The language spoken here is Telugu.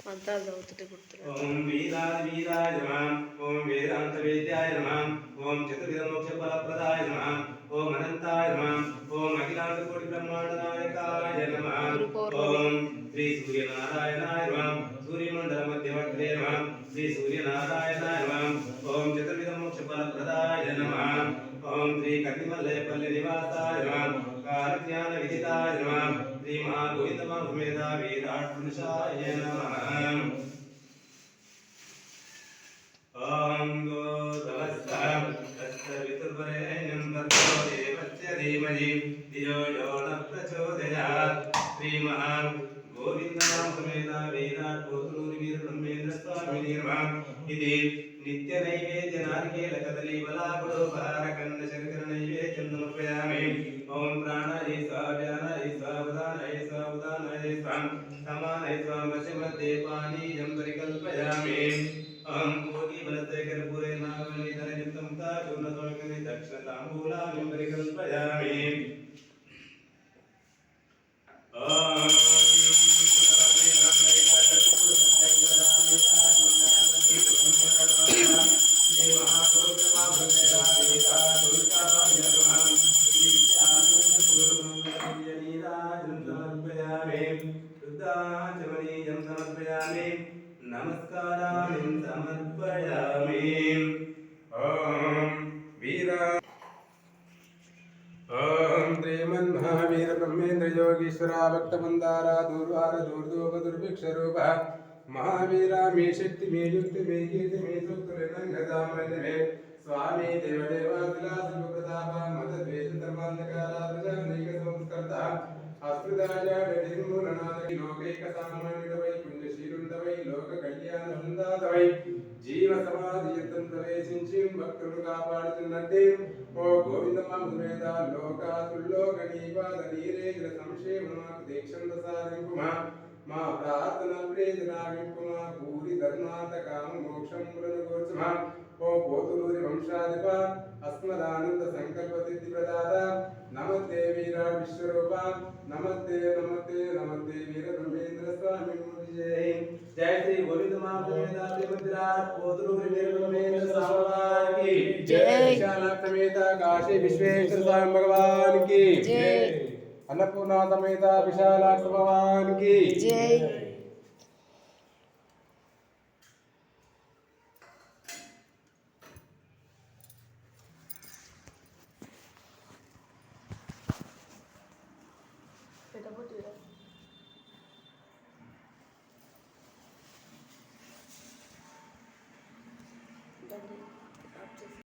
మంత్రాలు చదువుతుంటే గుర్తురా. ఓం వీరాయ వీరాయ నమః. ఓం వేదాంత వేద్యాయ నమః. ఓం చతుర్విధ మోక్ష ఫలప్రదాయ నమః. ఓం అనంతాయ నమః. ఓం అఖిలాండ కోటి బ్రహ్మాండ నాయకాయ నమః. గురు పౌర్ణమి. ఓం శ్రీ సూర్యనారాయణాయ నమః. సూర్యమండల మధ్యవర్తే నమః. శ్రీ సూర్యనారాయణాయ నమః. ఓం చతుర్విధ మోక్ష ఫలప్రదాయ నమః. ఓం శ్రీ కర్తిమల్లయపల్లి నివాసాయ నమః. కాలజ్ఞాన విదితాయ నమః. శ్రీ మహాగోవింద మహామేధ విరాట్ పురుషాయ నమః. ఓం గోధవస్థం తస్సవితుర్వరేణ్యం భర్గో దేవస్య ధీమహి ధియో యో న ప్రచోదయాత్. శ్రీ మహా గోవింద మహామేధ విరాట్ పోతులూరి వీర బ్రహ్మేంద్ర స్వామి నిర్మా. ఇది నిత్య నైవేద్య నారికేల కదలి బలాపుడోపహార కన్న శంకర నైవేద్యం సమర్పయామి. ఓం ప్రాణాయ స్వాహ వ్యానాయ స్వాహ ఉదానాయ స్వాహ ఉదానాయ స్వాహ సమానాయ స్వాహ మధ్యమధ్యే పానీయం పరికల్పయామి. ఓం కోటి బలతే కర్పూరే నాగమణిధర యుక్తం చూర్ణ స్వామి దక్షిణ తాంబూలాన్ని పరికల్పయామి. ఓం నమస్కారాన్ని సమర్పయామి. ఓం వీరా ఓం శ్రీమన్మహావీర బ్రహ్మేంద్ర యోగీశ్వర భక్త మందార దూర్వార దూర్దోప దుర్భిక్ష రూప మహావీర మే శక్తి మే యుక్తి మే కీర్తి మే సూక్తులే స్వామి దేవదేవాదిలాస ప్రతాప మత ద్వేష ధర్మాంధకార ప్రజానైక సంస్కృత అస్మృతాయ నిర్మూలనాదై లోకైక సామాన్యుడవై పుణ్యశీలుండవై లోక కళ్యాణ వృందాదవై జీవ సమాధి యుద్ధం ప్రవేశించి భక్తులు కాపాడుతున్నట్టే ఓ గోవిందమామేద లోకాసుల్లోక నీపాద నీరేగ్ర సంక్షేమమాకు దీక్షం ప్రసాదింపుమా. మా ప్రార్థన ప్రేజనావింపుమా. భూరి ధర్మాత కామ మోక్షం పురనుగోర్చుమా. ఓ పోతులూరి వంశాధిప అస్మదానంద సంకల్ప సిద్ధి ప్రదాత నమస్తే విరాట్ విశ్వరూప నమస్తే నమస్తే నమస్తే వీర బ్రహ్మేంద్ర స్వామి జై. జై శ్రీ గోవింద మహాప్రభురాట్ పోతులూరి వీర బ్రహ్మేంద్ర స్వామి జై. విశాలాక్ష సమేత కాశీ విశ్వేశ్వర స్వామి భగవాన్ కి జై. అన్నపూర్ణ సమేత విశాలాక్ష భగవాన్ కి జై. దండి ఆఫ్ చేసి